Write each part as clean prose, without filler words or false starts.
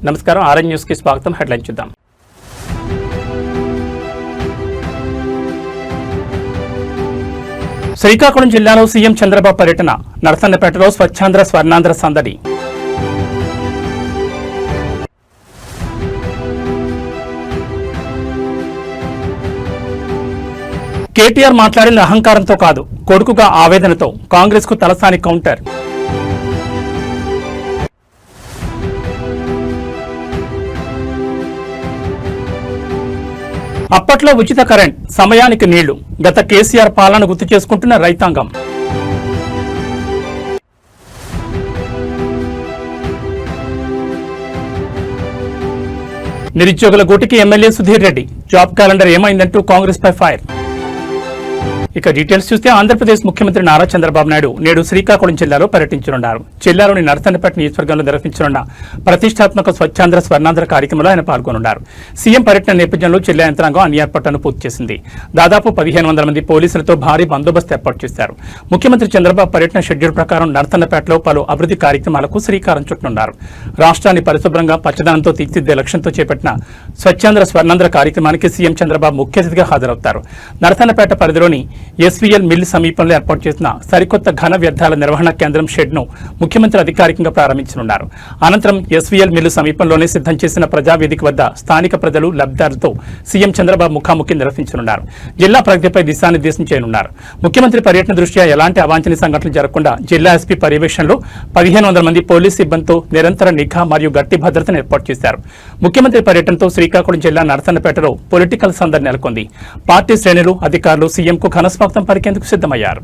నమస్కారం, RN news కి స్వాగతం. హెడ్లైన్ చూద్దాం. శ్రీకాకుళం జిల్లాలో సీఎం చంద్రబాబు పర్యటన, నరసన్నపేటలో స్వచ్ఛాంధ్ర స్వర్ణాంధ్ర సందడి. కేటీఆర్ మాట్లాడిన అహంకారంతో కాదు, కొడుకుగా ఆవేదనతో కాంగ్రెస్ కు తలసాని కౌంటర్. అప్పట్లో ఉచిత కరెంట్, సమయానికి నీళ్లు, గత కేసీఆర్ పాలన గుర్తు చేసుకుంటున్న రైతాంగం. నిరుద్యోగుల గూటికి MLA Sudhir Reddy, job calendar ఏమైందంటూ కాంగ్రెస్ పై ఫైర్. ఇక డీటెయిల్స్ చూస్తే ఆంధ్రప్రదేశ్ ముఖ్యమంత్రి నారా చంద్రబాబు నాయుడు నేడు శ్రీకాకుళం జిల్లాలో పర్యటించనున్నారు. జిల్లాలోని నరసన్నపేట నియోజకవర్గంలో నిర్వహించనున్న ప్రతిష్టాత్మక స్వచ్ఛాంధ్ర స్వర్ణాంధ్ర కార్యక్రమంలో ఆయన పాల్గొనున్నారు. సీఎం పర్యటన నేపథ్యంలో జిల్లా యంత్రాంగం అన్ని ఏర్పాట్లను పూర్తి చేసింది. దాదాపు 1500 మంది పోలీసులతో భారీ బందోబస్తు ఏర్పాటు చేశారు. ముఖ్యమంత్రి చంద్రబాబు పర్యటన షెడ్యూల్ ప్రకారం నరసన్నపేటలో పలు అభివృద్ధి కార్యక్రమాలకు శ్రీకారం చుట్టనున్నారు. రాష్ట్రాన్ని పరిశుభ్రంగా పచ్చదనంతో తీర్చిదిద్దే లక్ష్యంతో చేపట్టిన స్వచ్ఛాంధ్ర స్వర్ణాంధ్ర కార్యక్రమానికి సీఎం చంద్రబాబు ముఖ్య అతిథిగా హాజరవుతారు. నరసన్నపేట పరిధిలోని ఎస్వీఎల్ మిల్ సమీపంలో ఏర్పాటు చేసిన సరికొత్త ఘన వ్యర్థాల నిర్వహణ కేంద్రం షెడ్ ను ముఖ్యమంత్రి అధికారికంగా ప్రారంభించనున్నారు. అనంతరం ఎస్వీఎల్ మిల్ సమీపంలోనే సిద్ధం చేసిన ప్రజావేదిక వద్ద స్థానిక ప్రజలు, లబ్ధిదారులతో సీఎం చంద్రబాబు ముఖాముఖి నిర్వహించనున్నారు. జిల్లా ప్రగతిపై దిశానిర్దేశం చేయనున్నారు. ముఖ్యమంత్రి పర్యటన దృష్ట్యా ఎలాంటి అవాంఛనీయ సంఘటనలు జరగకుండా జిల్లా ఎస్పీ పర్యవేక్షణలో 1500 మంది పోలీసు సిబ్బందితో నిరంతర నిఘా మరియు గట్టి భద్రతను ఏర్పాటు చేశారు. ముఖ్యమంత్రి పర్యటనతో శ్రీకాకుళం జిల్లా నరసన్నపేటలో పొలిటికల్ సందడి నెలకొంది. పార్టీ శ్రేణులు, అధికారులు సీఎంకు ఘనస్వాగతం పలికేందుకు సిద్ధమయ్యారు.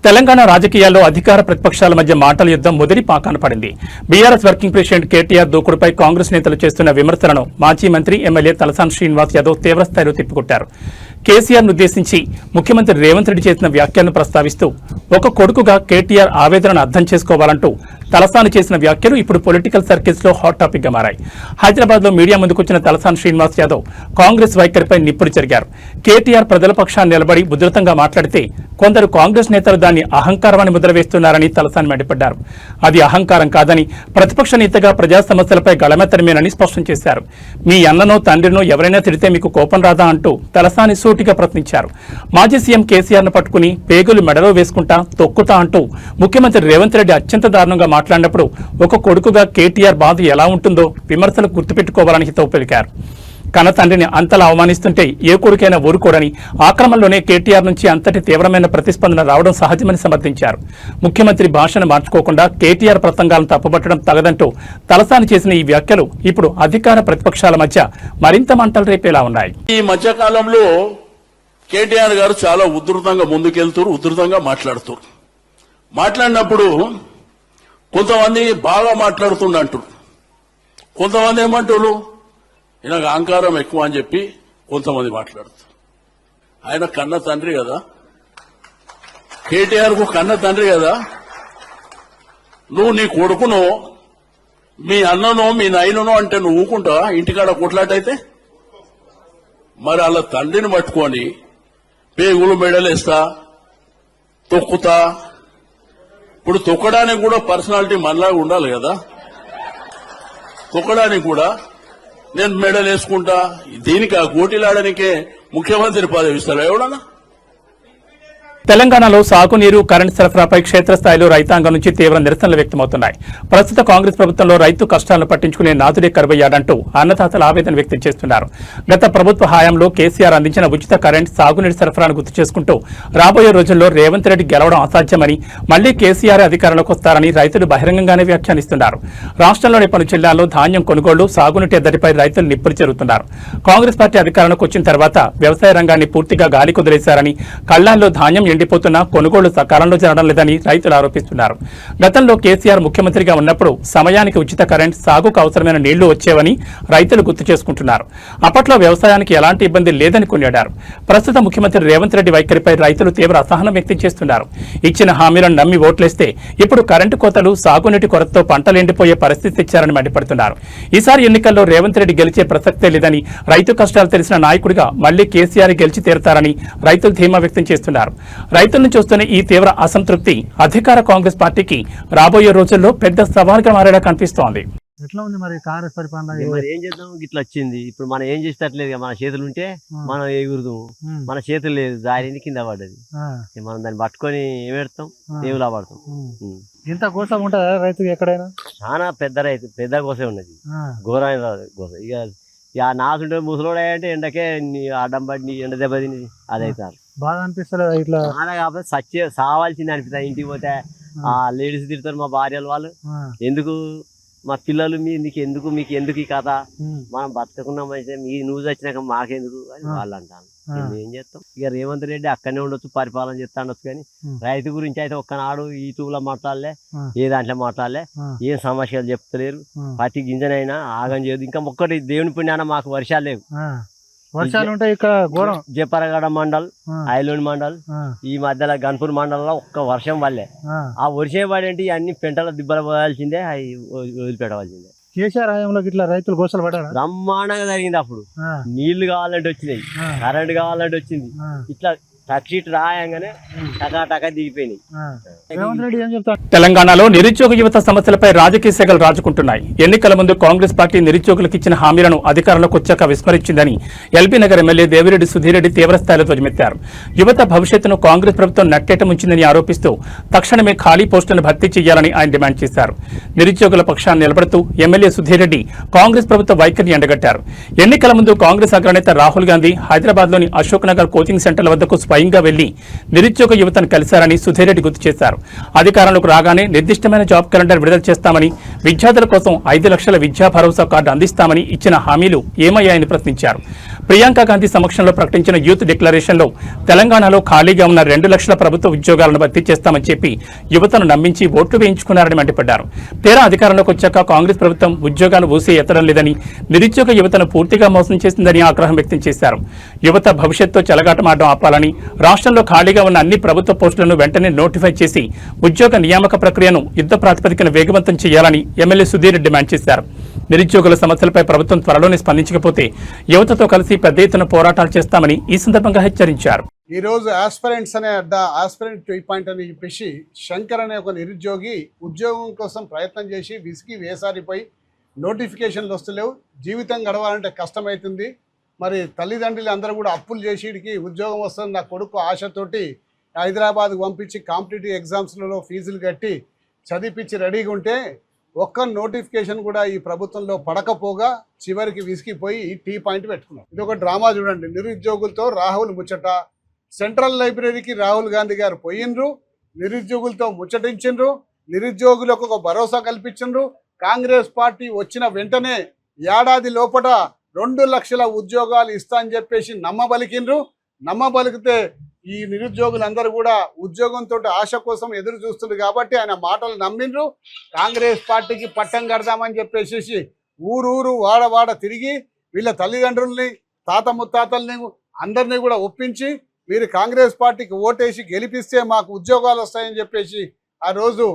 తెలంగాణ రాజకీయాల్లో అధికార ప్రతిపక్షాల మధ్య మాటల యుద్ధం మొదటి పాకాన పడింది. బీఆర్ఎస్ వర్కింగ్ ప్రెసిడెంట్ కేటీఆర్ దూకుడుపై కాంగ్రెస్ నేతలు చేస్తున్న విమర్శలను మాజీ మంత్రి ఎమ్మెల్యే తలసాని శ్రీనివాస్ యాదవ్ తీవ్రస్థాయిలో తిప్పికొట్టారు. కేసీఆర్ ఉద్దేశించి ముఖ్యమంత్రి రేవంత్ రెడ్డి చేసిన వ్యాఖ్యలను ప్రస్తావిస్తూ ఒక కొడుకుగా కేటీఆర్ ఆవేదనను అర్థం చేసుకోవాలంటూ తలసాని చేసిన వ్యాఖ్యలు ఇప్పుడు పొలిటికల్ సర్కిల్స్ లో హాట్ టాపిక్ గా మారాయి. హైదరాబాద్ లో మీడియా ముందుకొచ్చిన తలసాని శ్రీనివాస్ యాదవ్ కాంగ్రెస్ వైఖరిపై నిప్పులు చెరిగారు. కేటీఆర్ ప్రజల పక్షాన్ని నిలబడి ఉధృతంగా మాట్లాడితే కొందరు కాంగ్రెస్ నేతలు దాన్ని అహంకారమని ముద్ర వేస్తున్నారని తలసాని మండిపడ్డారు. అది అహంకారం కాదని, ప్రతిపక్ష నేతగా ప్రజా సమస్యలపై గళమెత్తడమేనని స్పష్టం చేశారు. మీ అన్ననో తండ్రినో ఎవరైనా తిడితే మీకు కోపం రాదా అంటూ తలసాని సూటిగా ప్రశ్నించారు. మాజీ సీఎం కేసీఆర్ ను పట్టుకుని పేగులు మెడలో వేసుకుంటా, తొక్కుతా అంటూ ముఖ్యమంత్రి రేవంత్ రెడ్డి అత్యంత దారుణంగా మాట్లాడినప్పుడు ఒక కొడుకుగా కేటీఆర్ బాధ ఎలా ఉంటుందో విమర్శలు గుర్తుపెట్టుకోవాలని హితవు పలికారు. కన్న తండ్రిని అంతలా అవమానిస్తుంటే ఏ కొడుకైనా ఊరుకోడని, ఆ క్రమంలోనే కేటీఆర్ నుంచి అంతటి తీవ్రమైన ప్రతిస్పందన రావడం సహజమని సమర్థించారు. ముఖ్యమంత్రి భాషను మార్చుకోకుండా కేటీఆర్ ప్రసంగాలను తప్పుపట్టడం తగదంటూ తలసాని చేసిన ఈ వ్యాఖ్యలు ఇప్పుడు అధికార ప్రతిపక్షాల మధ్య మరింత మంటలు రేపేలా ఉన్నాయి. ఈ మధ్యకాలంలో కేటీఆర్ గారు చాలా ఉధృతంగా ముందుకెళ్తారు, ఉధృతంగా మాట్లాడినప్పుడు కొంతమంది బాగా మాట్లాడుతుండంటారు, కొంతమంది ఏమంటారు ఈయనకు అహంకారం ఎక్కువ అని చెప్పి కొంతమంది మాట్లాడుతారు. ఆయన కన్న తండ్రి కదా, కేటీఆర్ కు కన్న తండ్రి కదా. నువ్వు నీ కొడుకునో, మీ అన్ననో, మీ నాయననో అంటే నువ్వు ఊకుంటావా? ఇంటికాడ కొట్లాటైతే మరి అలా తండ్రిని పట్టుకొని పేగులు మెడలేస్తా, తొక్కుతా. ఇప్పుడు తొక్కడానికి కూడా పర్సనాలిటీ మనలాగా ఉండాలి కదా. తొక్కడానికి కూడా నేను మెడల్ వేసుకుంటా, దీనికి ఆ కోటిలాడనికే ముఖ్యమంత్రి పదవి ఇస్తారా ఎవడన్నా? తెలంగాణలో సాగునీరు కరెంటు సరఫరాపై క్షేత్రస్థాయిలో రైతాంగం నుంచి తీవ్ర నిరసనలు వ్యక్తమవుతున్నాయి. ప్రస్తుత కాంగ్రెస్ ప్రభుత్వంలో రైతు కష్టాలను పట్టించుకునే నాథుడే కరువయ్యాడంటూ అన్నదాతలు ఆవేదన వ్యక్తం చేస్తున్నారు. గత ప్రభుత్వ హయాంలో కేసీఆర్ అందించిన ఉచిత కరెంట్ సాగునీటి సరఫరాను గుర్తు చేసుకుంటూ రాబోయే రోజుల్లో రేవంత్ రెడ్డి గెలవడం అసాధ్యమని, మళ్లీ కేసీఆర్ అధికారంలోకి వస్తారని రైతులు బహిరంగంగానే వ్యాఖ్యానిస్తున్నారు. రాష్ట్రంలోని పలు జిల్లాల్లో ధాన్యం కొనుగోళ్లు, సాగునీటి ఎద్దడిపై రైతులు నిప్పులు చెరుగుతున్నారు. కాంగ్రెస్ పార్టీ అధికారంలోకి వచ్చిన తర్వాత వ్యవసాయ రంగాన్ని పూర్తిగా గాలి కుదిలేశారని, కళ్లాల్లో ధాన్యం ఎండిపోతున్నా కొనుగోళ్లు సకాలంలో జరగడం లేదని రైతులు ఆరోపిస్తున్నారు. గతంలో కేసీఆర్ ముఖ్యమంత్రిగా ఉన్నప్పుడు సమయానికి ఉచిత కరెంట్, సాగుకు అవసరమైన నీళ్లు వచ్చేవని రైతులు గుర్తు చేసుకుంటున్నారు. అప్పట్లో వ్యవసాయానికి ఎలాంటి ఇబ్బంది లేదని కొనియాడారు. ప్రస్తుత ముఖ్యమంత్రి రేవంత్ రెడ్డి వైఖరిపై రైతులు తీవ్ర అసహనం వ్యక్తం చేస్తున్నారు. ఇచ్చిన హామీలను నమ్మి ఓట్లేస్తే ఇప్పుడు కరెంటు కోతలు, సాగునీటి కొరతతో పంటలు ఎండిపోయే పరిస్థితి తెచ్చారని మండిపడుతున్నారు. ఈసారి ఎన్నికల్లో రేవంత్ రెడ్డి గెలిచే ప్రసక్తే లేదని, రైతు కష్టాలు తెలిసిన నాయకుడిగా మళ్లీ కేసీఆర్ గెలిచి తీరతారని రైతులు ధీమా వ్యక్తం చేస్తున్నారు. రైతుల నుంచి వస్తున్న ఈ తీవ్ర అసంతృప్తి అధికార కాంగ్రెస్ పార్టీకి రాబోయే రోజుల్లో పెద్ద సవాల్గా మారేలా కనిపిస్తోంది. ఎట్లా ఉంది మరి కాంగ్రెస్ పరిపాలన? మరి ఏం చేద్దాం, ఇట్లా వచ్చింది. ఇప్పుడు మనం ఏం చేసేటట్లేదు. మన చేతులు ఉంటే మనం ఎగురుదాము, మన చేతులు లేదు, దారిని కింద పడ్డది. మనం దాన్ని పట్టుకొని ఏం పెడతాం, ఏం లాభపడతాం. ఇంత కోసం ఉంటుందా రైతుకి ఎక్కడైనా? చాలా పెద్ద రైతు, పెద్ద కోసే ఉన్నది, ఘోరమైన కోస. ఇక నాసుంటే ముసలోడే అంటే ఎండకే అడ్డం పడి ఎండ దెబ్బ తిని అది అవుతారు. బాధ అనిపిస్తలేదు ఇట్లా? చాలా కాకపోతే సావాల్సింది అనిపిస్తుంది. ఇంటికి పోతే ఆ లేడీస్ తిడతారు, మా భార్యలు వాళ్ళు, ఎందుకు మా పిల్లలు మీకు ఎందుకు ఈ కథ, మనం బతకకుండా మంచిగా నువ్వు వచ్చినాక మాకెందుకు అని వాళ్ళు అంటాను. ఏం చేస్తాం. ఇక రేవంత్ రెడ్డి అక్కడనే ఉండొచ్చు, పరిపాలన చేస్తా ఉండొచ్చు, కానీ రైతు గురించి అయితే ఒక్కనాడు యూట్యూబ్ లో మాట్లాడలే, ఏ దాంట్లో మాట్లాడలే, ఏం సమస్యలు చెప్తలేరు. ప్రతి గింజనైనా ఆగం చేయదు. ఇంకా ఒక్కటి దేవుని పుణ్యాన మాకు వర్షాలు లేవు. వర్షాలు ఉంటాయి ఇక్కడ ఘోరం. జపరగడ మండల్, ఐలోని మండల్, ఈ మధ్యలో గన్పూర్ మండలంలో ఒక్క వర్షం వల్లే. ఆ వర్షం పడేంటి అన్ని పెంటల దిబ్బలు పోవాల్సిందే, అవి వదిలిపెట్టవలసిందే. కేసీఆర్ హయాంలో ఇట్లా రైతులు గోసలు పడ్డారు. బ్రహ్మాండంగా జరిగింది. అప్పుడు నీళ్లు కావాలంటే వచ్చినాయి, కరెంట్ కావాలంటే వచ్చింది. ఇట్లా టక్షీట్ రాయంగానే టకా దిగిపోయినాయి. తెలంగాణలో నిరుద్యోగ యువత సమస్యలపై రాజకీయ శాఖలు రాజుకుంటున్నాయి. ఎన్నికల ముందు కాంగ్రెస్ పార్టీ నిరుద్యోగులకు ఇచ్చిన హామీలను అధికారంలోకి వచ్చాక విస్మరించిందని ఎల్బీ నగర్ ఎమ్మెల్యే దేవిరెడ్డి సుధీరెడ్డి తీవ్రస్థాయిలో ధ్వజమెత్తారు. యువత భవిష్యత్తును కాంగ్రెస్ ప్రభుత్వం నట్టేట ముంచిందని ఆరోపిస్తూ తక్షణమే ఖాళీ పోస్టులను భర్తీ చేయాలని ఆయన డిమాండ్ చేశారు. నిరుద్యోగుల పక్షాన్ని నిలబడుతూ ఎమ్మెల్యే సుధీరెడ్డి కాంగ్రెస్ ప్రభుత్వ వైఖరిని ఎండగట్టారు. ఎన్నికల ముందు కాంగ్రెస్ అగ్రనేత రాహుల్ గాంధీ హైదరాబాద్లోని అశోక్ నగర్ కోచింగ్ సెంటర్ల వద్దకు స్వయంగా వెళ్లి నిరుద్యోగ యువతను కలిశారని సుధీరెడ్డి గుర్తు చేశారు. అధికారంలోకి రాగానే నిర్దిష్టమైన జాబ్ క్యాలెండర్ విడుదల చేస్తామని, విద్యార్థుల కోసం 5 లక్షల విద్యా భరోసా కార్డు అందిస్తామని ఇచ్చిన హామీలు ఏమయ్యాయని ప్రశ్నించారు. ప్రియాంక గాంధీ సమక్షంలో ప్రకటించిన యూత్ డిక్లరేషన్లో తెలంగాణలో ఖాళీగా ఉన్న 2 లక్షల ప్రభుత్వ ఉద్యోగాలను భర్తీ చేస్తామని చెప్పి యువతను నమ్మించి ఓట్లు వేయించుకున్నారని మండిపడ్డారు. తీరా అధికారంలోకి వచ్చాక కాంగ్రెస్ ప్రభుత్వం ఉద్యోగాలు ఊసే ఎత్తడం లేదని, నిరుద్యోగ యువతను పూర్తిగా మోసం చేసిందని ఆగ్రహం వ్యక్తం చేశారు. యువత భవిష్యత్తుతో చెలగాటమాడడం ఆపాలని, రాష్ట్రంలో ఖాళీగా ఉన్న అన్ని ప్రభుత్వ పోస్టులను వెంటనే నోటిఫై చేసి ఉద్యోగ నియామక ప్రక్రియను యుద్ధ ప్రాతిపదికన వేగవంతం చేయాలని ఎమ్మెల్యే సుధీర్ డిమాండ్ చేశారు. నిరుద్యోగుల సమస్యలపై ప్రభుత్వం త్వరలోనే స్పందించకపోతే యువతతో కలిసి పెద్ద ఎత్తున పోరాటాలు చేస్తామని ఈ సందర్భంగా హెచ్చరించారు. ఈ రోజు ఆస్పిరెంట్స్ అనే ఆస్పిరెంట్ 2 పాయింట్ అని చెప్పేసి శంకర్ అనే ఒక నిరుద్యోగి ఉద్యోగం కోసం ప్రయత్నం చేసి విసిగి వేసారిపోయి నోటిఫికేషన్లు వస్తలేవు, జీవితం గడవాలంటే కష్టమవుతుంది. మరి తల్లిదండ్రులు అందరూ కూడా అప్పులు చేసి వీడికి ఉద్యోగం వస్తుంది నా కొడుకు ఆశతోటి హైదరాబాద్కు పంపించి కాంపిటేటివ్ ఎగ్జామ్స్లలో ఫీజులు కట్టి చదివించి రెడీగా ఉంటే ఒక్క నోటిఫికేషన్ కూడా ఈ ప్రభుత్వంలో పడకపోగా చివరికి విసిగిపోయి టీ పాయింట్ పెట్టుకున్నారు. ఇది ఒక డ్రామా చూడండి. నిరుద్యోగులతో రాహుల్ ముచ్చట. సెంట్రల్ లైబ్రరీకి రాహుల్ గాంధీ గారు పోయినరు, నిరుద్యోగులతో ముచ్చటించిండ్రు, నిరుద్యోగులకు ఒక భరోసా కల్పించిండ్రు. కాంగ్రెస్ పార్టీ వచ్చిన వెంటనే ఏడాది లోపల 2 లక్షల ఉద్యోగాలు ఇస్తా అని చెప్పేసి నమ్మబలికిండ్రు. నమ్మబలికితే ఈ నిరుద్యోగులందరూ కూడా ఉద్యోగంతో ఆశ కోసం ఎదురు చూస్తుండ్రు కాబట్టి ఆయన మాటలు నమ్మిండ్రు. కాంగ్రెస్ పార్టీకి పట్టం కడదామని చెప్పేసి ఊరూరు వాడ తిరిగి వీళ్ళ తల్లిదండ్రుల్ని, తాత ముత్తాతల్ని అందరినీ కూడా ఒప్పించి మీరు కాంగ్రెస్ పార్టీకి ఓటేసి గెలిపిస్తే మాకు ఉద్యోగాలు వస్తాయని చెప్పేసి ఆ రోజు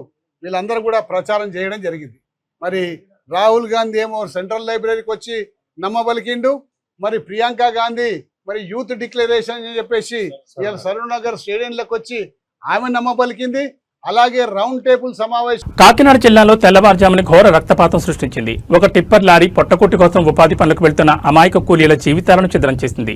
వీళ్ళందరూ కూడా ప్రచారం చేయడం జరిగింది. మరి రాహుల్ గాంధీ ఏమో సెంట్రల్ లైబ్రరీకి వచ్చి నమ్మబలికిండు. మరి ప్రియాంక గాంధీ మరి యూత్ డిక్లరేషన్ అని చెప్పేసి ఇవాళ సరూర్ నగర్ స్టేడియంలోకి వచ్చి ఆమె నమ్మబలికింది. అలాగే రౌండ్ టేబుల్ సమావేశం. కాకినాడ జిల్లాలో తెల్లవారుజామున ఘోర రక్తపాతం సృష్టించింది. ఒక టిప్పర్ లారీ పొట్టకొట్టి కోసం ఉపాధి పనులకు వెళ్తున్న అమాయక కూలీల జీవితాలను ఛిద్రం చేసింది.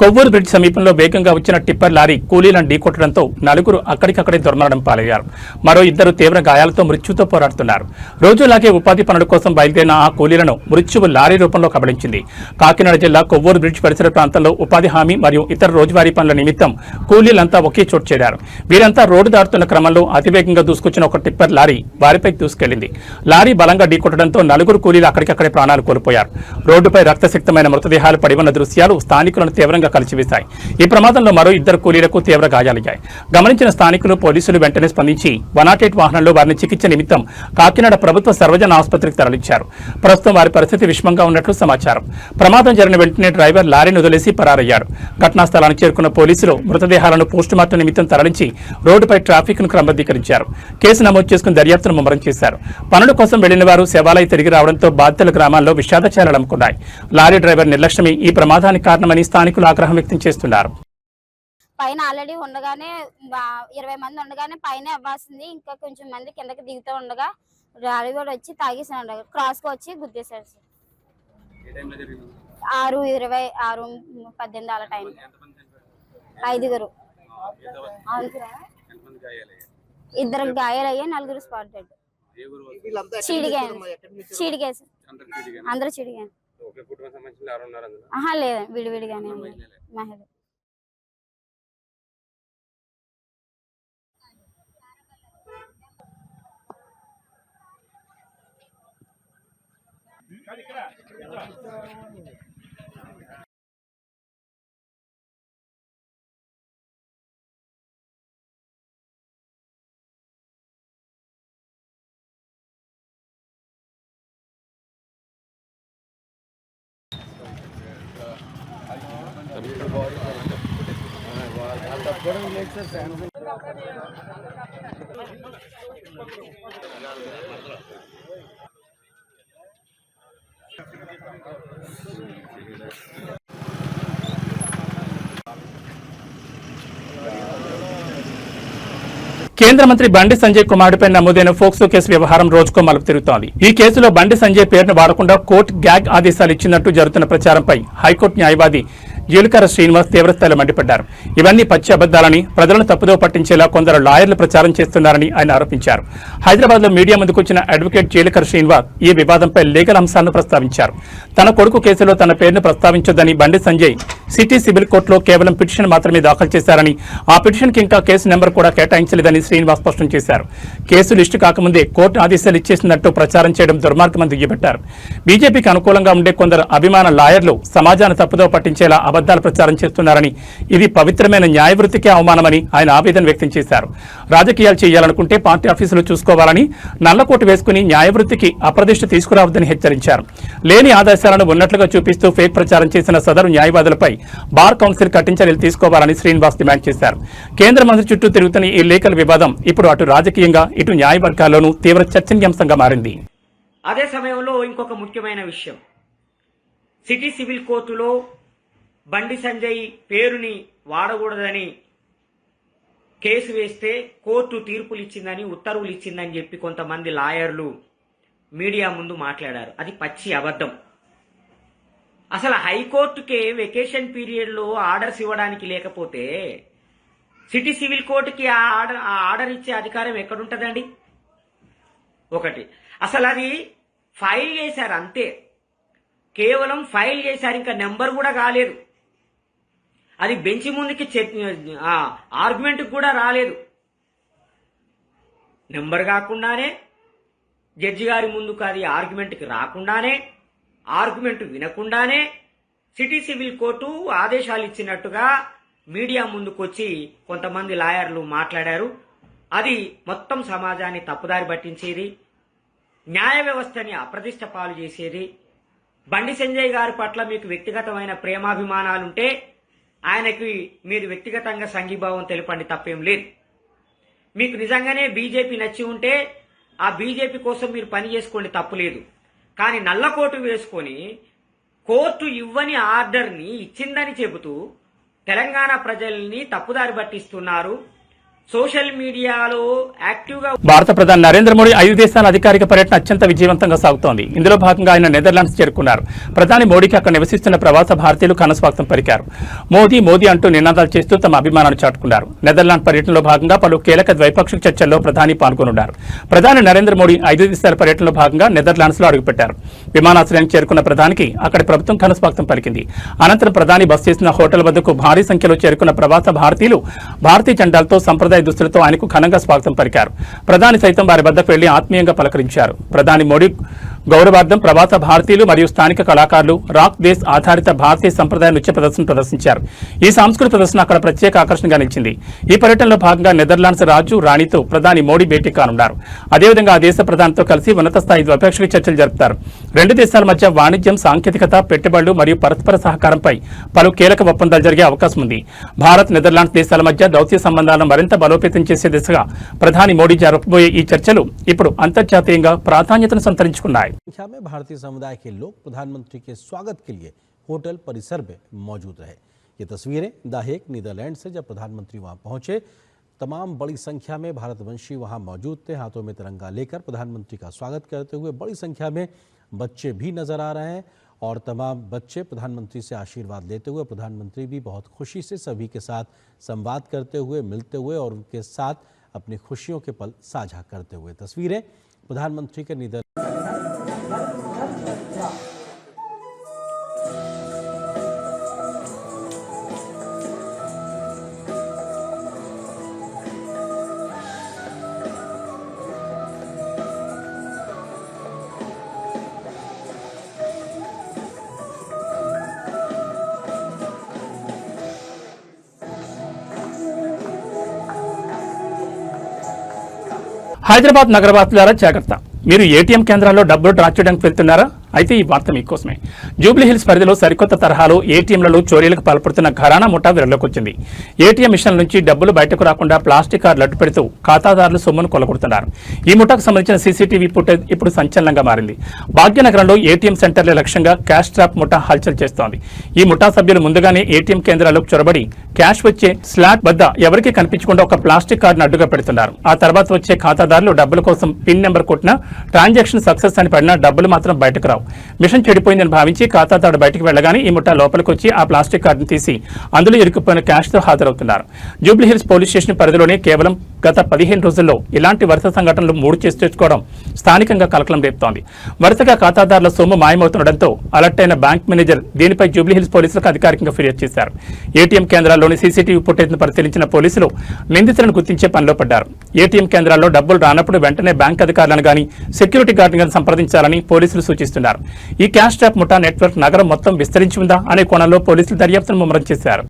కొవ్వూరు బ్రిడ్జ్ సమీపంలో వేగంగా వచ్చిన టిప్పర్ లారీ కూలీలను ఢీకొట్టడంతో నలుగురు అక్కడికక్కడే దుర్మరణం పాలయ్యారు. మరో ఇద్దరు తీవ్ర గాయాలతో మృత్యుతో పోరాడుతున్నారు. రోజులాగే ఉపాధి పనుల కోసం బయలుదేరిన ఆ కూలీలను మృత్యువు లారీ రూపంలో కబళించింది. కాకినాడ జిల్లా కొవ్వూరు బ్రిడ్జ్ పరిసర ప్రాంతాల్లో ఉపాధి హామీ మరియు ఇతర రోజువారీ పనుల నిమిత్తం కూలీలంతా ఒకే చోటు చేరారు. వీరంతా రోడ్డు దాటుతున్న క్రమంలో అతివేగంగా దూసుకొచ్చిన ఒక టిప్పర్ లారీ వారిపైకి దూసుకెళ్లింది. లారీ బలంగా ఢీకొట్టడంతో నలుగురు కూలీలు అక్కడికక్కడే ప్రాణాలు కోల్పోయారు. రోడ్డుపై రక్తసిక్తమైన మృతదేహాలు పడి ఉన్న దృశ్యాలు స్థానికులను తీవ్రంగా కలిచివేశాయి. ఈ ప్రమాదంలో మరో ఇద్దరు కూలీలకు తీవ్ర గాయాలయ్యాయి. గమనించిన స్థానికులు పోలీసులు వెంటనే స్పందించి 108 వాహనంలో వారిని చికిత్స నిమిత్తం కాకినాడ ప్రభుత్వ సర్వజన ఆసుపత్రికి తరలించారు. ప్రస్తుతం వారి పరిస్థితి విషమంగా ఉన్నట్లు సమాచారం. ప్రమాదం జరిగిన వెంటనే డ్రైవర్ లారీని వదిలేసి పరారయ్యాడు. ఘటనా స్థలానికి చేరుకున్న పోలీసులు మృతదేహాలను పోస్టుమార్టం నిమిత్తం తరలించి రోడ్డుపై ట్రాఫిక్ ను క్రమబద్ధీకరించారు. కేసు నమోదు చేసుకుని దర్యాప్తును ముమ్మరం చేశారు. పనుల కోసం వెళ్లిన వారు శవాలై తిరిగి రావడంతో బాధితుల గ్రామాల్లో విషాదచారాలు అమ్ముకున్నాయి. లారీ డ్రైవర్ నిర్లక్ష్యమే ఈ ప్రమాదానికి కారణమని స్థానికులు ఆగ్రహం వ్యక్తం చేస్తున్నారు. పైన ఆల్రెడీ ఉండగానే 20 మంది ఉండగానే పైన అవ్వాల్సింది, ఇంకా కొంచెం మంది కిందకి దిగుతూ ఉండగా లారీ కూడా వచ్చి తాగేసాడు. క్రాస్ కు వచ్చి గుద్దేశాడు సార్. 6:20 6:18 అలా టైం. 5గురు. ఇద్దరు గాయాలయ్యా, 4 స్పాట్ డెడ్. చీడిగా అందరూ చీడిగా. లేదు, విడివిడిగానే మహిళ. కేంద్ర మంత్రి బండి సంజయ్ కుమారుడిపై నమోదైన ఫోక్సో కేసు వ్యవహారం రోజుకో మలుపు తిరుగుతోంది. ఈ కేసులో బండి సంజయ్ పేరును వాడకుండా కోర్టు గ్యాగ్ ఆదేశాలు ఇచ్చినట్టు జరుగుతున్న ప్రచారంపై హైకోర్టు న్యాయవాది జీలకర్ర శ్రీనివాస్ తీవ్రస్థాయిలో మండిపడ్డారు. ఇవన్నీ పచ్చి అబద్దాలని, ప్రజలను తప్పుదో పట్టించేలా కొందరు లాయర్లు ప్రచారం చేస్తున్నారని ఆయన ఆరోపించారు. హైదరాబాద్ లో మీడియా ముందుకొచ్చిన అడ్వకేట్ జీలకర్ర శ్రీనివాస్ ఈ వివాదంపై లీగల్ అంశాలను ప్రస్తావించారు. తన కొడుకు కేసులో తన పేరును ప్రస్తావించొద్దని బండి సంజయ్ సిటీ సివిల్ కోర్టులో కేవలం పిటిషన్ మాత్రమే దాఖలు చేశారని, ఆ పిటిషన్ కి ఇంకా కేసు నెంబర్ కూడా కేటాయించలేదని శ్రీనివాస్ స్పష్టం చేశారు. కేసు లిస్టు కాకముందే కోర్టు ఆదేశాలు ఇచ్చేసినట్టు ప్రచారం చేయడం దుర్మార్గమని దుయ్యబట్టారు. బీజేపీకి అనుకూలంగా ఉండే కొందరు అభిమాన లాయర్లు సమాజాన్ని తప్పుదో పట్టించేలా అబద్దాలు ప్రచారం చేస్తున్నారని, ఇది పవిత్రమైన న్యాయ వృత్తికే అవమానమని ఆయన ఆవేదన వ్యక్తం చేశారు. రాజకీయాలు చేయాలనుకుంటే పార్టీ ఆఫీసులు చూసుకోవాలని, నల్లకోటు వేసుకుని న్యాయ వృత్తికి అప్రదిష్ట తీసుకురావద్దని హెచ్చరించారు. లేని ఆదేశాలను ఉన్నట్లుగా చూపిస్తూ ఫేక్ ప్రచారం చేసిన సదరు న్యాయవాదులపై బార్ కౌన్సిల్ కఠిన చర్యలు తీసుకోవాలని శ్రీనివాస్ డిమాండ్ చేశారు. కేంద్ర మంత్రి చుట్టూ తిరుగుతున్న ఈ లీగల్ వివాదం ఇప్పుడు అటు రాజకీయంగా ఇటు న్యాయవర్గాల్లోనూ తీవ్ర చర్చనీయాంశంగా మారింది. అదే సమయంలో ఇంకొక ముఖ్యమైన విషయం, సిటీ సివిల్ కోర్టులో బండి సంజయ్ పేరుని వాడకూడదని కేసు వేస్తే కోర్టు తీర్పులు ఇచ్చిందని, ఉత్తర్వులు ఇచ్చిందని చెప్పి కొంతమంది లాయర్లు మీడియా ముందు మాట్లాడారు. అది పచ్చి అబద్ధం. అసలు హైకోర్టుకే వెకేషన్ పీరియడ్లో ఆర్డర్స్ ఇవ్వడానికి లేకపోతే సిటీ సివిల్ కోర్టుకి ఆ ఆర్డర్ ఇచ్చే అధికారం ఎక్కడుంటుందండి? ఒకటి, అసలు అది ఫైల్ చేశారు అంతే, కేవలం ఫైల్ చేశారు, ఇంకా నెంబర్ కూడా కాలేదు. అది బెంచ్ ముందుకి ఆర్గ్యుమెంట్ కూడా రాలేదు. నెంబర్ కాకుండానే జడ్జి గారి ముందుకు అది ఆర్గ్యుమెంట్కి రాకుండానే, ఆర్గ్యుమెంట్ వినకుండానే సిటీ సివిల్ కోర్టు ఆదేశాలు ఇచ్చినట్టుగా మీడియా ముందుకొచ్చి కొంతమంది లాయర్లు మాట్లాడారు. అది మొత్తం సమాజాన్ని తప్పుదారి పట్టించేది, న్యాయ వ్యవస్థని అప్రతిష్ట పాలు చేసేది. బండి సంజయ్ గారి పట్ల మీకు వ్యక్తిగతమైన ప్రేమాభిమానాలుంటే ఆయనకి మీరు వ్యక్తిగతంగా సంఘీభావం తెలపండి, తప్పేం లేదు. మీకు నిజంగానే బీజేపీ నచ్చి ఉంటే ఆ బీజేపీ కోసం మీరు పని చేసుకోండి, తప్పులేదు. కానీ నల్లకోటు వేసుకొని కోర్టు ఇవ్వని ఆర్డర్ని ఇచ్చిందని చెబుతూ తెలంగాణ ప్రజల్ని తప్పుదారి పట్టిస్తున్నారు. సోషల్ మీడియాలో యాక్టివ్గా భారత ప్రధాని నరేంద్ర మోడీ 5 దేశాల అధికారిక పర్యటన అత్యంత విజయవంతంగా సాగుతోంది. ఇందులో భాగంగా ఆయన నెదర్లాండ్స్ చేరుకున్నారు. ప్రధాని మోడీకి అక్కడ నివసిస్తున్న ప్రవాస భారతీయులు ఘనస్వాగతం పలికారు. మోదీ మోదీ అంటూ నినాదాలు చేస్తూ తమ అభిమానాన్ని చాటుకున్నారు. నెదర్లాండ్ పర్యటనలో భాగంగా పలు కీలక ద్వైపాక్షిక చర్చల్లో ప్రధాని పాల్గొనున్నారు. ప్రధాని నరేంద్ర మోడీ 5 దేశాల పర్యటనలో భాగంగా నెదర్లాండ్స్ లో అడుగుపెట్టారు. విమానాశ్రయానికి చేరుకున్న ప్రధానికి అక్కడి ప్రభుత్వం ఘనస్వాగతం పలికింది. అనంతరం ప్రధాని బస చేసిన హోటల్ వద్దకు భారీ సంఖ్యలో చేరుకున్న ప్రవాస భారతీయులు భారతీయ జెండాలతో సంప్రదాయ దుస్తులతో ఆయనకు ఘనంగా స్వాగతం పలికారు. ప్రధాని సైతం వారి వద్దకు వెళ్లి ఆత్మీయంగా పలకరించారు. ప్రధాని మోడీ గౌరవార్థం ప్రవాస భారతీయులు మరియు స్థానిక కళాకారులు రాక్ దేశ్ ఆధారిత భారతీయ సంప్రదాయ నృత్య ప్రదర్శన ప్రదర్శించారు. ఈ సాంస్కృతిక ప్రదర్శన అక్కడ ప్రత్యేక ఆకర్షణగా నిలిచింది. ఈ పర్యటనలో భాగంగా నెదర్లాండ్స్ రాజు రాణితో ప్రధాని మోడీ భేటీ కానున్నారు. అదేవిధంగా ఆ దేశ ప్రధానితో కలిసి ఉన్నత స్థాయి ద్వైపాక్షిక చర్చలు జరుపుతారు. 2 దేశాల మధ్య వాణిజ్యం, సాంకేతికత, పెట్టుబడులు మరియు పరస్పర సహకారంపై పలు కీలక ఒప్పందాలు జరిగే అవకాశం ఉంది. భారత్, నెదర్లాండ్స్ దేశాల మధ్య దౌత్య సంబంధాలను మరింత బలోపేతం చేసే దిశగా ప్రధాని మోడీ జరపబోయే ఈ చర్చలు ఇప్పుడు అంతర్జాతీయంగా ప్రాధాన్యతను సంతరించుకున్నాయి. संख्या में भारतीय समुदाय के लोग प्रधानमंत्री के स्वागत के लिए होटल परिसर में मौजूद रहे। ये तस्वीरें द हेग नीदरलैंड से जब प्रधानमंत्री वहां पहुंचे, तमाम बड़ी संख्या में भारतवंशी वहां मौजूद थे। हाथों में तिरंगा लेकर प्रधानमंत्री का स्वागत करते हुए बड़ी संख्या में बच्चे भी नजर आ रहे हैं और तमाम बच्चे प्रधानमंत्री से आशीर्वाद लेते हुए, प्रधानमंत्री भी बहुत खुशी से सभी के साथ संवाद करते हुए, मिलते हुए और उनके साथ अपनी खुशियों के पल साझा करते हुए। तस्वीरें प्रधानमंत्री के नीदरलैंड హైదరాబాద్ నగరవాసులారా జాగ్రత్త. మీరు ఏటీఎం కేంద్రాల్లో డబ్బులు డ్రా చేయడానికి వెళ్తున్నారా? అయితే ఈ వార్త మీకోసమే. జూబ్లీ హిల్స్ పరిధిలో సరికొత్త తరహాలో ఏటీఎంలలో చోరీలకు పాల్పడుతున్న ఘరానా ముఠా వెలుగులోకి వచ్చింది. ఏటీఎం మిషన్ నుంచి డబ్బులు బయటకు రాకుండా ప్లాస్టిక్ కార్డులు అడ్డు పెడుతూ ఖాతాదారులు సొమ్మును కొలగొడుతున్నారు. ఈ ముఠాకు సంబంధించిన సీసీటీవీ ఫుటేజ్ ఇప్పుడు సంచలనంగా మారింది. భాగ్యనగరంలో ఏటీఎం సెంటర్ల లక్ష్యంగా క్యాష్ ట్రాప్ ముఠా హల్చల్ చేస్తోంది. ఈ ముఠా సభ్యులు ముందుగానే ఏటీఎం కేంద్రాలకు చొరబడి క్యాష్ వచ్చే స్లాట్ వద్ద ఎవరికీ కనిపించకుండా ఒక ప్లాస్టిక్ కార్డును అడ్డుగా పెడుతున్నారు. ఆ తర్వాత వచ్చే ఖాతాదారులు డబ్బుల కోసం పిన్ నెంబర్ కొట్టినా ట్రాన్సాక్షన్ సక్సెస్ అని పడినా డబ్బులు మాత్రం బయటకు రావు. మిషన్ చెడిపోయిందని భావించి ఖాతాదారు బయటకు వెళ్లగానే ఈ ముఠా లోపలికి వచ్చి ఆ ప్లాస్టిక్ కార్డును తీసి అందులో ఇరుక్కుపోయిన క్యాష్తో హాజరవుతున్నారు. జూబ్లీ హిల్స్ పోలీస్ స్టేషన్ పరిధిలోనే కేవలం గత 15 రోజుల్లో ఇలాంటి వరుస సంఘటనలు 3 చేసి తెచ్చుకోవడం స్థానికంగా కలకలం రేపుతోంది. వరుసగా ఖాతాదారుల సొమ్ము మాయమవుతుండటంతో అలర్ట్ అయిన బ్యాంక్ మేనేజర్ దీనిపై జూబ్లీ హిల్స్ పోలీసులకు అధికారికంగా ఫిర్యాదు చేశారు. ఏటీఎం కేంద్రాల్లోని సీసీటీవీ ఫుటేజ్ను పరిశీలించిన పోలీసులు నిందితులను గుర్తించే పనిలో పడ్డారు. ఏటీఎం కేంద్రాల్లో డబ్బులు రానప్పుడు వెంటనే బ్యాంక్ అధికారులను గానీ, సెక్యూరిటీ గార్డును గానీ సంప్రదించాలని పోలీసులు సూచిస్తున్నారు. ఈ క్యాష్ ట్రాప్ ముఠా నెట్వర్క్ నగరం మొత్తం విస్తరించి ఉందా అనే కోణంలో పోలీసులు దర్యాప్తును ముమ్మరం చేశారు.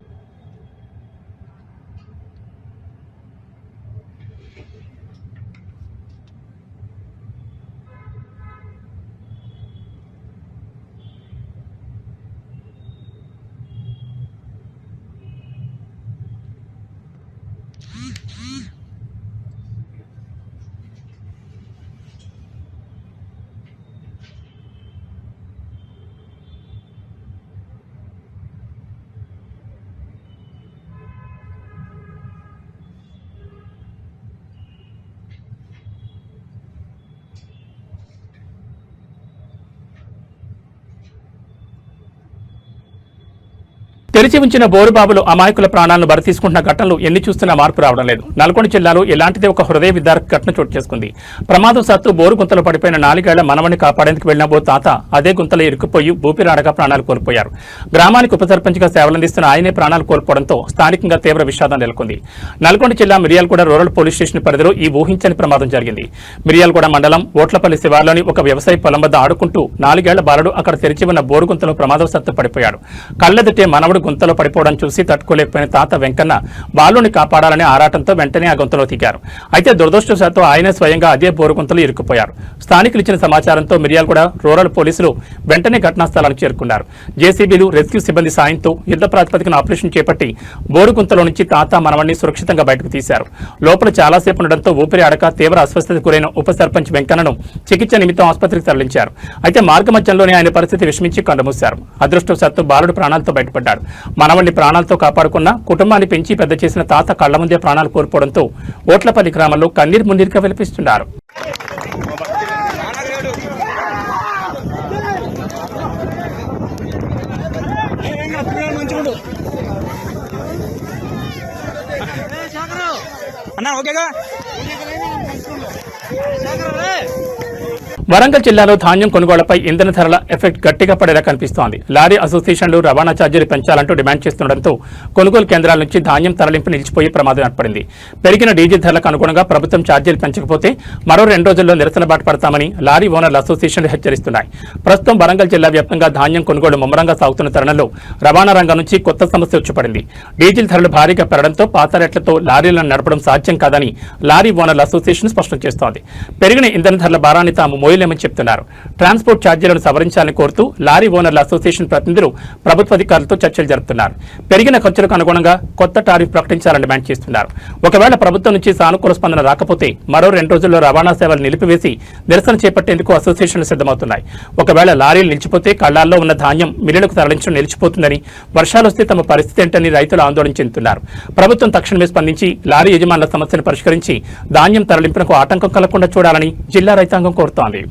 తెరిచి ఉంచిన బోరుబాబులు అమాయకుల ప్రాణాలను బరి తీసుకుంటున్న ఘటనలు ఎన్ని చూస్తున్నా మార్పు రావడం లేదు. నల్గొండ జిల్లాలో ఇలాంటిదే ఒక హృదయ విదారక ఘటన చోటు చేసుకుంది. ప్రమాదవశాత్తు బోరు గుంతలో పడిపోయిన 4 ఏళ్ల మనవని కాపాడేందుకు వెళ్లిన ఓ తాత అదే గుంతలో ఇరుక్కుపోయి ఊపిరాడగా ప్రాణాలు కోల్పోయారు. గ్రామానికి ఉప సర్పంచ్గా సేవలందిస్తున్న ఆయనే ప్రాణాలు కోల్పోవడంతో స్థానికంగా తీవ్ర విషాదం నెలకొంది. నల్గొండ జిల్లా మిర్యాలగూడ రూరల్ పోలీస్ స్టేషన్ పరిధిలో ఈ ఊహించని ప్రమాదం జరిగింది. మిర్యాలగూడ మండలం ఓట్లపల్లి శివార్లోని ఒక వ్యవసాయ పొలం వద్ద ఆడుకుంటూ 4 ఏళ్ల బాలుడు అక్కడ తెరిచి ఉన్న బోరు గుంతలో ప్రమాదవశాత్తు పడిపోయాడు. కళ్లెదుటే మనవడు గుంతలో పడిపోవడం చూసి తట్టుకోలేకపోయిన తాత వెంకన్న బాలుని కాపాడాలనే ఆరాటంతో వెంటనే ఆ గుంతలో దిగారు. అయితే దురదృష్టవశాత్తు ఆయనే స్వయంగా అదే బోరు గుంతలో ఇరుక్కుపోయారు. స్థానికులు ఇచ్చిన సమాచారంతో మిర్యాలగూడ రూరల్ పోలీసులు వెంటనే ఘటనా స్థలానికి చేరుకున్నారు. జేసీబీలు, రెస్క్యూ సిబ్బంది సాయంతో యుద్ధ ప్రాతిపదికన ఆపరేషన్ చేపట్టి బోరుగుంతలో నుంచి తాత మనవణ్ణి సురక్షితంగా బయటకు తీశారు. లోపల చాలాసేపు ఉండడంతో ఊపిరి ఆడక తీవ్ర అస్వస్థతకు గురైన ఉప సర్పంచ్ వెంకన్నను చికిత్స నిమిత్తం ఆసుపత్రికి తరలించారు. అయితే మార్గమధ్యంలోనే ఆయన పరిస్థితి విషమించి కన్నుమూశారు. అదృష్టవశాత్తు బాలుడు ప్రాణాలతో బయటపడ్డాడు. మనవణ్ణి ప్రాణాలతో కాపాడుకున్న, కుటుంబాన్ని పెంచి పెద్ద చేసిన తాత కళ్ల ముందే ప్రాణాలు కోల్పోవడంతో ఓట్లపల్లి గ్రామంలో కన్నీరు మున్నీరుగా విలపిస్తున్నారు. వరంగల్ జిల్లాలో ధాన్యం కొనుగోళ్లపై ఇంధన ధరల ఎఫెక్ట్ గట్టిగా పడేలా కనిపిస్తోంది. లారీ అసోసియేషన్లు రవాణా ఛార్జీలు పెంచాలంటూ డిమాండ్ చేస్తుండటంతో కొనుగోలు కేంద్రాల నుంచి ధాన్యం తరలింపు నిలిచిపోయే ప్రమాదం ఏర్పడింది. పెరిగిన డీజిల్ ధరలకు అనుగుణంగా ప్రభుత్వం ఛార్జీలు పెంచకపోతే మరో 2 రోజుల్లో నిరసన బాట పడతామని లారీ ఓనర్ల అసోసియేషన్లు హెచ్చరిస్తున్నాయి. ప్రస్తుతం వరంగల్ జిల్లా వ్యాప్తంగా ధాన్యం కొనుగోలు ముమ్మరంగా సాగుతున్న తరుణంలో రవాణా రంగం నుంచి కొత్త సమస్య వచ్చిపడింది. డీజిల్ ధరలు భారీగా పెరగడంతో పాత రేట్లతో లారీలను నడపడం సాధ్యం కాదని లారీ ఓనర్ల అసోసియేషన్ స్పష్టం చేస్తోంది. పెరిగిన ఇంధన ధరల భారాన్ని తాము మోయలేమని చెప్తున్నారు. ట్రాన్స్పోర్ట్ ఛార్జీలను సవరించాలని కోరుతూ లారీ ఓనర్ల అసోసియేషన్ ప్రతినిధులు ప్రభుత్వ అధికారులతో చర్చలు జరుపుతున్నారు. పెరిగిన ఖర్చులకు అనుగుణంగా కొత్త టారిఫ్ ప్రకటించాలని డిమాండ్ చేస్తున్నారు. ఒకవేళ ప్రభుత్వం నుంచి సానుకూల స్పందన రాకపోతే మరో 2 రోజుల్లో రవాణా సేవలు నిలిపివేసి నిరసన చేపట్టేందుకు అసోసియేషన్లు సిద్ధమవుతున్నాయి. ఒకవేళ లారీలు నిలిచిపోతే కళ్లాల్లో ఉన్న ధాన్యం మిల్లులకు తరలించడం నిలిచిపోతుందని, వర్షాలు వస్తే తమ పరిస్థితి ఏంటని రైతులు ఆందోళన చెందుతున్నారు. ప్రభుత్వం తక్షణమే స్పందించి లారీ యజమానుల సమస్యను పరిష్కరించి ధాన్యం తరలింపునకు ఆటంకం కలగకుండా చూడాలని జిల్లా రైతాంగం కోరుతోంది.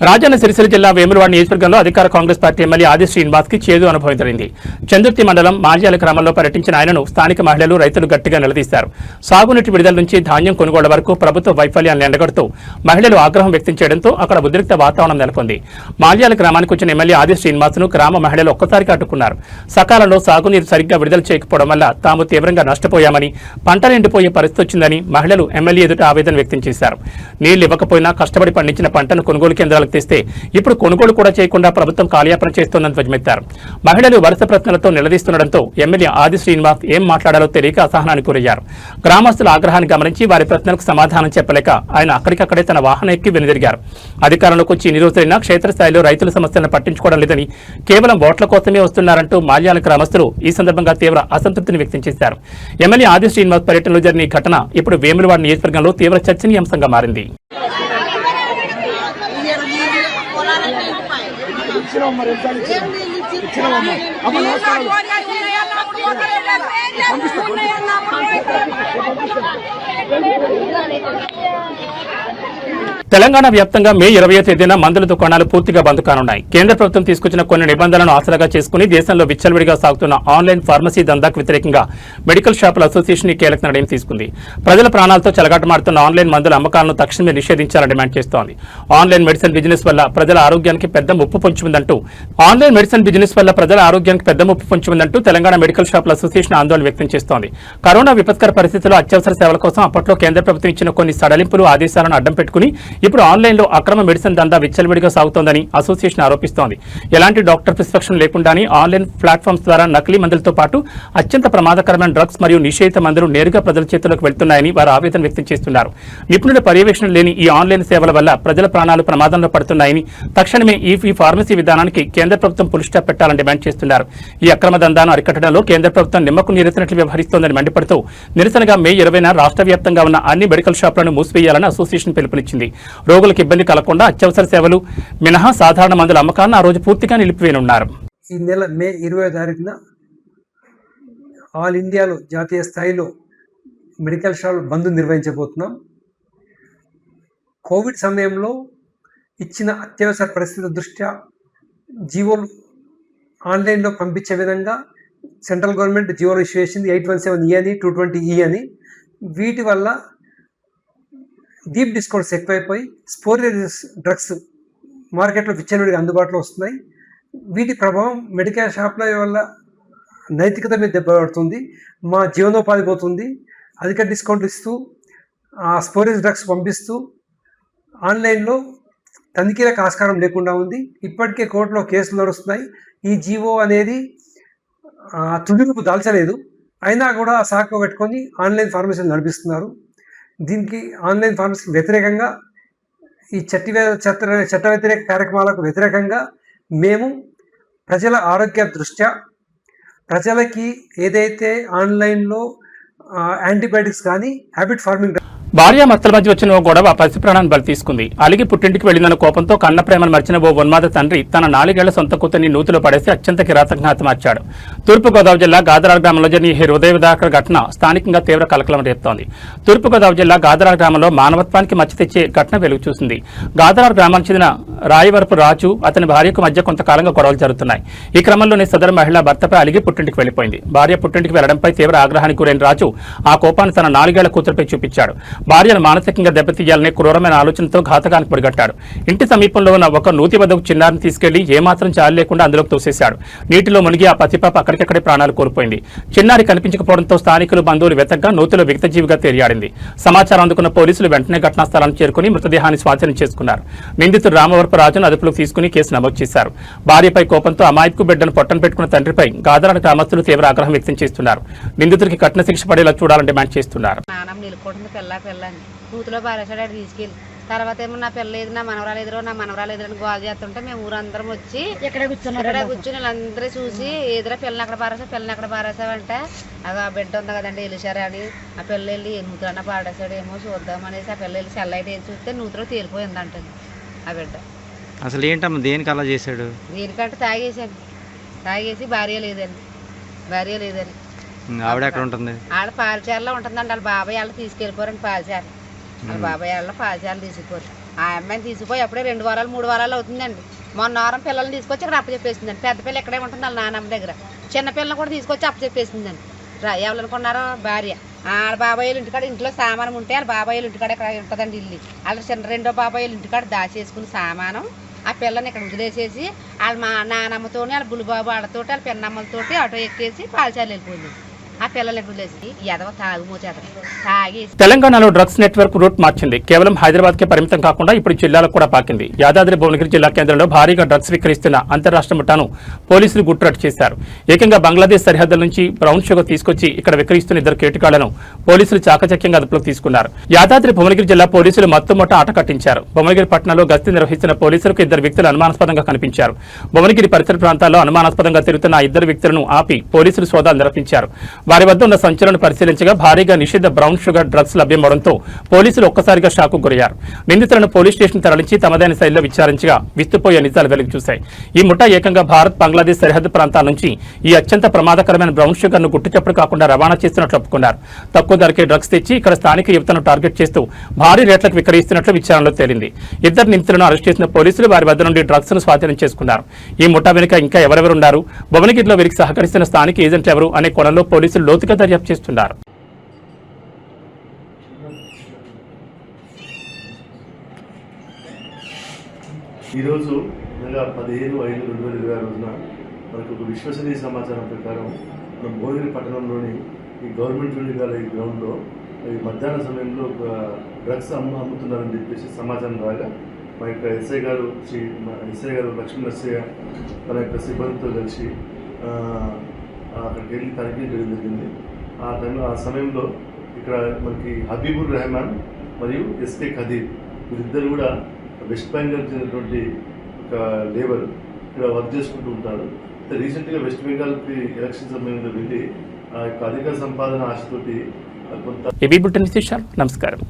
రాజన్న సిరిసిల్ల జిల్లా వేములవాడ నియోజకవర్గంలో అధికార కాంగ్రెస్ పార్టీ ఎమ్మెల్యే ఆది శ్రీనివాస్ కి చేదు అనుభవం ఎదురైంది. చందుర్తి మండలం మాల్యాల గ్రామంలో పర్యటించిన ఆయనను స్థానిక మహిళలు, రైతులు గట్టిగా నిలదీశారు. సాగునీటి విడుదల నుంచి ధాన్యం కొనుగోళ్ల వరకు ప్రభుత్వ వైఫల్యాన్ని ఎండగడుతూ మహిళలు ఆగ్రహం వ్యక్తం చేయడంతో అక్కడ ఉద్రిక్త వాతావరణం నెలకొంది. మాల్యాల గ్రామానికి వచ్చిన ఎమ్మెల్యే ఆది శ్రీనివాస్ ను గ్రామ మహిళలు ఒక్కసారిగా అడ్డుకున్నారు. సకాలంలో సాగునీరు సరిగ్గా విడుదల చేయకపోవడం వల్ల తాము తీవ్రంగా నష్టపోయామని, పంటలు ఎండిపోయే పరిస్థితి వచ్చిందని మహిళలు ఎమ్మెల్యే ఎదుట ఆవేదన వ్యక్తం చేశారు. నీళ్లు ఇవ్వకపోయినా కష్టపడి పండించిన పంటను కొనుగోలు కేంద్రాలకు తెస్తే ఇప్పుడు కొనుగోలు కూడా చేయకుండా ప్రభుత్వం కాలయాపన చేస్తోందని ధ్వజమెత్తారు. మహిళలు వరుస ప్రశ్నలతో నిలదీస్తుండటంతో ఎమ్మెల్యే ఆది శ్రీనివాస్ ఏం మాట్లాడాలో తెలియక అసహనానికి గురయ్యారు. గ్రామస్తుల ఆగ్రహాన్ని గమనించి వారి ప్రశ్నలకు సమాధానం చెప్పలేక ఆయన అక్కడికక్కడే తన వాహనం ఎక్కి వెనుదిరిగారు. అధికారంలోకి వచ్చి ఇన్ని రోజులైనా క్షేత్రస్థాయిలో రైతుల సమస్యలను పట్టించుకోవడం లేదని, కేవలం ఓట్ల కోసమే వస్తున్నారంటూ మాల్యాల గ్రామస్తులు ఈ సందర్భంగా తీవ్ర అసంతృప్తిని వ్యక్తం చేశారు. ఎమ్మెల్యే ఆది శ్రీనివాస్ పర్యటనలో జరిగిన ఈ ఘటన ఇప్పుడు వేములవాడ నియోజకవర్గంలో తీవ్ర చర్చనీయాంశంగా మారింది. తెలంగాణ వ్యాప్తంగా మే 20వ తేదీన మందుల దుకాణాలు పూర్తిగా బంద్ కానున్నాయి. కేంద్ర ప్రభుత్వం తీసుకొచ్చిన కొన్ని నిబంధనలను ఆసరాగా చేసుకుని దేశంలో విచ్చలవిడిగా సాగుతున్న ఆన్లైన్ ఫార్మసీ దందాకు వ్యతిరేకంగా మెడికల్ షాపుల అసోసియేషన్ ఈ కీలక నిర్ణయం తీసుకుంది. ప్రజల ప్రాణాలతో చెలగాటమాడుతున్న ఆన్లైన్ మందుల అమ్మకాలను తక్షణమే నిషేధించాలని డిమాండ్ చేస్తోంది. ఆన్లైన్ మెడిసిన్ బిజినెస్ వల్ల ప్రజల ఆరోగ్యానికి పెద్ద ముప్పు పొంచి ఉందంటూ తెలంగాణ మెడికల్ షాపుల అసోసియేషన్ ఆందోళన వ్యక్తం చేస్తోంది. కరోనా విపత్కర పరిస్థితుల్లో అత్యవసర సేవల కోసం అప్పట్లో కేంద్ర ప్రభుత్వం ఇచ్చిన కొన్ని సడలింపులు, ఆదేశాలను అడ్డం పెట్టుకుని ఇప్పుడు ఆన్లైన్లో అక్రమ మెడిసిన్ దందా విచ్చలవిడిగా సాగుతోందని అసోసియేషన్ ఆరోపిస్తోంది. ఎలాంటి డాక్టర్ ప్రిస్క్రిప్షన్ లేకుండానే ఆన్లైన్ ప్లాట్ఫామ్స్ ద్వారా నకిలీ మందులతో పాటు అత్యంత ప్రమాదకరమైన డ్రగ్స్ మరియు నిషేధిత మందులు నేరుగా ప్రజల చేతుల్లోకి వెళ్తున్నాయని వారు ఆవేదన వ్యక్తం చేస్తున్నారు. నిపుణుల పర్యవేక్షణ లేని ఈ ఆన్లైన్ సేవల వల్ల ప్రజల ప్రాణాలు ప్రమాదంలో పడుతున్నాయని, తక్షణమే ఈ ఫార్మసీ విధానానికి కేంద్ర ప్రభుత్వం పులి స్టాప్ పెట్టాలని డిమాండ్ చేస్తున్నారు. ఈ అక్రమ దందాను అరికట్టడంలో కేంద్ర ప్రభుత్వం నిమ్మకు నీరెత్తినట్లు వ్యవహరిస్తోందని మండిపడుతూ నిరసనగా మే 20న రాష్ట్ర వ్యాప్తంగా ఉన్న అన్ని మెడికల్ షాపులను మూసివేయాలని అసోసియేషన్ పిలుపునిచ్చింది. రోగులకు ఇబ్బంది కలగకుండా అత్యవసర సేవలు మినహా సాధారణ మందుల అమ్మకాలను ఆ రోజు పూర్తిగా నిలిపివేయనున్నారు. ఈ నెల మే 20వ తారీఖున ఆల్ ఇండియాలో జాతీయ స్థాయిలో మెడికల్ షాప్ బంద్ నిర్వహించబోతున్నాం. కోవిడ్ సమయంలో ఇచ్చిన అత్యవసర పరిస్థితుల దృష్ట్యా జీవోలు ఆన్లైన్లో పంపించే విధంగా సెంట్రల్ గవర్నమెంట్ జీవోలు ఇష్యూ చేసింది. 817E అని, 220E అని. వీటి వల్ల డీప్ డిస్కౌంట్స్ ఎక్కువైపోయి స్పోరియస్ డ్రగ్స్ మార్కెట్లో విచ్చలవిడిగా అందుబాటులో వస్తున్నాయి. వీటి ప్రభావం మెడికల్ షాప్ల వల్ల నైతికత మీద దెబ్బపడుతుంది, మా జీవనోపాధి పోతుంది. అధిక డిస్కౌంట్లు ఇస్తూ ఆ స్పోరియస్ డ్రగ్స్ పంపిస్తూ ఆన్లైన్లో తనిఖీలకు ఆస్కారం లేకుండా ఉంది. ఇప్పటికే కోర్టులో కేసులు నడుస్తున్నాయి. ఈ జీవో అనేది తుదిరూపు దాల్చలేదు, అయినా కూడా సాకు పెట్టుకొని ఆన్లైన్ ఫార్మసీలు నడిపిస్తున్నారు. దీనికి ఆన్లైన్ ఫార్మసీకి వ్యతిరేకంగా ఈ చట్ట వ్యతిరేక కార్యక్రమాలకు వ్యతిరేకంగా మేము ప్రజల ఆరోగ్య దృష్ట్యా ప్రజలకి ఏదైతే ఆన్లైన్లో యాంటీబయాటిక్స్ కానీ హ్యాబిట్ ఫార్మింగ్ భార్యాభర్తల మధ్య వచ్చిన ఓ గొడవ పసి ప్రాణాన్ని బలి తీసుకుంది. అలిగి పుట్టింటికి వెళ్లిందన్న కోపంతో కన్న ప్రేమను మర్చిన ఓ ఉన్మాద తండ్రి తన 4 ఏళ్ల సొంత కూతుర్ని నూతిలో పడేసి అత్యంత కిరాతకంగా హతమార్చాడు. తూర్పుగోదావరి జిల్లా గాదరాల గ్రామంలో జరిగిన ఈ హృదయవిదారక ఘటన స్థానికంగా తీవ్ర కలకలం రేపుతోంది. తూర్పుగోదావరి జిల్లా గాదరాల గ్రామంలో మానవత్వానికి మచ్చ తెచ్చే ఘటన వెలుగు చూసింది. గాదరాల గ్రామానికి చెందిన రాయవరపు రాజు అతని భార్యకు మధ్య కొంతకాలంగా గొడవలు జరుగుతున్నాయి. ఈ క్రమంలోనే సదరు మహిళ భర్తపై అలిగి పుట్టింటికి వెళ్లిపోయింది. భార్య పుట్టింటికి వెళ్లడంపై తీవ్ర ఆగ్రహానికి గురైన రాజు ఆ కోపాన్ని తన 4 ఏళ్ల కూతురుపై చూపించాడు. భార్యను మానసికంగా దెబ్బతీయాలనే క్రూరమైన ఆలోచనతో ఘాతకానికి పొడిగట్టాడు. ఇంటి సమీపంలో ఉన్న ఒక నూతి వద్దకు చిన్నారిని తీసుకెళ్లి ఏమాత్రం చాలు లేకుండా అందులోకి తోసేశాడు. నీటిలో మునిగి ఆ పసిపాప అక్కడికక్కడే ప్రాణాలు కోల్పోయింది. చిన్నారి కనిపించకపోవడంతో స్థానికులు బంధువులు వెతకగా నూతిలో విగతజీవిగా తేలియాడింది. సమాచారం అందుకున్న పోలీసులు వెంటనే ఘటనా స్థలానికి చేరుకుని మృతదేహాన్ని స్వాధీనం చేసుకున్నారు. నిందితుడు రామవరపు రాజును అదుపులోకి తీసుకుని కేసు నమోదు చేశారు. భార్యపై కోపంతో అమాయకు బిడ్డను పొట్టను పెట్టుకున్న తండ్రిపై గాదరాల గ్రామస్తులు తీవ్ర ఆగ్రహం వ్యక్తం చేస్తున్నారు. నిందితుడికి కఠిన శిక్ష పడేలా చూడాలని డిమాండ్ చేస్తున్నారు. కూతులో పారేసాడు తీసుకెళ్ళి. తర్వాత ఏమో నా పిల్ల లేదు, నా మనవరాలు ఎదురని గోల్ చేస్తుంటే మేము ఊరందరం వచ్చి ఇక్కడ కూర్చుని వాళ్ళందరూ చూసి ఎదురా పిల్లని అక్కడ పారేసావంటే అది ఆ బిడ్డ ఉంది కదండి వెళ్ళిసారా అని ఆ పిల్ల వెళ్ళి నూతులన్నా పాడేసాడు ఏమో చూద్దామనేసి ఆ పిల్ల వెళ్ళి సెల్లైట్ వేసి చూస్తే నూతులో తేలిపోయిందంటండి ఆ బిడ్డ. అసలు ఏంటమ్మా దేనికి అలా చేశాడు? దేనికంటే తాగేసి భార్య లేదని ఆవిడ ఎక్కడ ఉంటుంది? వాళ్ళ పాలచేరలో ఉంటుందండి. వాళ్ళ బాబాయ్ వాళ్ళు తీసుకెళ్ళిపోరండి పాలచేర. వాళ్ళ బాబాయ్ వాళ్ళ పాలచేరలు తీసుకుపోరు. ఆ అమ్మాయిని తీసుకుపోయి అప్పుడే 2 వారాలు 3 వారాలు అవుతుందండి. మొన్న వారం పిల్లల్ని తీసుకొచ్చి ఇక్కడ అప్పచెప్పేసిందండి. పెద్ద పిల్ల ఎక్కడే ఉంటుంది వాళ్ళ నాన్నమ్మ దగ్గర. చిన్న పిల్లలు కూడా తీసుకొచ్చి అప్పచెప్పేసిందండి. ఎవరనుకున్నారో భార్య. వాళ్ళ బాబాయిలు ఇంటికాడ ఇంట్లో సామానం ఉంటే వాళ్ళ బాబాయిలు ఇంటికాడ ఇక్కడ ఉంటుందండి ఇల్లు. వాళ్ళ రెండో బాబాయిలు ఇంటికాడ దాచేసుకుని సామానం ఆ పిల్లని ఇక్కడ వదిలేసేసి వాళ్ళ మా నానమ్మతో వాళ్ళ బులిబాబు వాళ్ళతోటి వాళ్ళ పెన్నమ్మలతోటి ఆటో ఎక్కేసి పాలచారులు వెళ్ళిపోయింది. ఆ పిల్లలు వదిలేసి ఎదవ తాగి తెలంగాణలో డ్రగ్స్ నెట్వర్క్ రూట్ మార్చింది. కేవలం హైదరాబాద్ కే పరిమితం కాకుండా ఇప్పుడు జిల్లాలకు కూడా పాకింది. యాదాద్రి భువనగిరి జిల్లా కేంద్రంలో భారీగా డ్రగ్స్ విక్రయిస్తున్న అంతర్రాష్ట్ర ముఠాను పోలీసులు గుట్టురట్టు చేశారు. ఏకంగా బంగ్లాదేశ్ సరిహద్దుల నుంచి బ్రౌన్ షుగర్ తీసుకొచ్చి ఇక్కడ విక్రయిస్తున్న 2 కేటుగాళ్లను పోలీసులు చాకచక్యంగా అదుపులోకి తీసుకున్నారు. యాదాద్రి భువనగిరి జిల్లా పోలీసులు మత్తుమొట్ట ఆట కట్టించారు. భువనగిరి పట్టణంలో గస్తీ నిర్వహిస్తున్న పోలీసులకు 2 వ్యక్తులు అనుమానాస్పదంగా కనిపించారు. భువనగిరి పరిసర ప్రాంతాల్లో అనుమానాస్పదంగా తిరుగుతున్న ఆ 2 వ్యక్తులను ఆపి పోలీసులు సోదాలు నిర్వహించారు. వారి వద్ద ఉన్న సంచులను పరిశీలించగా భారీగా నిషిద్ధ బ్రౌన్ షుగర్ డ్రగ్స్ లభ్యమవడంతో పోలీసులు ఒక్కసారిగా షాకు గురయ్యారు. నిందితులను పోలీస్ స్టేషన్ తరలించి తమదైన శైలిలో విచారించగా విస్తుపోయే నిజాలు వెలుగు చూశాయి. ఈ ముఠా ఏకంగా భారత్ బంగ్లాదేశ్ సరిహద్దు ప్రాంతాల నుంచి ఈ అత్యంత ప్రమాదకరమైన బ్రౌన్ షుగర్ ను గుట్టుచప్పుడు కాకుండా రవాణా చేస్తున్నట్లు ఒప్పుకున్నారు. తక్కువ ధరకే డ్రగ్స్ తెచ్చి ఇక్కడ స్థానిక యువతను టార్గెట్ చేస్తూ భారీ రేట్లకు విక్రయిస్తున్నట్లు విచారణలో తేలింది. 2 నిందితులను అరెస్ట్ చేసిన పోలీసులు వారి వద్ద నుండి డ్రగ్స్ ను స్వాధీనం చేసుకున్నారు. ఈ ముఠా వెనుక ఇంకా ఎవరెవరున్నారు, భువనగిరిలో వీరికి సహకరిస్తున్న స్థానిక ఏజెంట్లు ఎవరు అనే కోణంలో పోలీసులు లోతుగా దర్యాప్తు చేస్తున్నారు. ఈరోజు నెల 15/5/2020 రోజున మనకు ఒక విశ్వసనీయ సమాచారం ప్రకారం మన భువనగిరి పట్టణంలోని ఈ గవర్నమెంట్ బిల్డింగ్ గల ఈ గ్రౌండ్లో ఈ మధ్యాహ్న సమయంలో ఒక డ్రగ్స్ అమ్ముతున్నారని చెప్పేసి సమాచారం రాగా మా యొక్క ఎస్ఐ గారు లక్ష్మీ నరసయ్య తన యొక్క సిబ్బందితో కలిసి అక్కడికి వెళ్ళి తనిఖీ జరిగింది. ఆ సమయంలో ఇక్కడ మనకి హబీబుర్ రెహమాన్ మరియు ఎస్కే ఖదీర్ వీరిద్దరు కూడా వెస్ట్ బెంగాల్ చెందినటువంటి ఒక లేబర్ ఇక్కడ వర్క్ చేసుకుంటూ ఉంటారు. రీసెంట్గా వెస్ట్ బెంగాల్కి ఎలక్షన్ సమయంలో వెళ్ళి ఆ యొక్క అధిక సంపాదన ఆశతోటి కొంత నమస్కారం.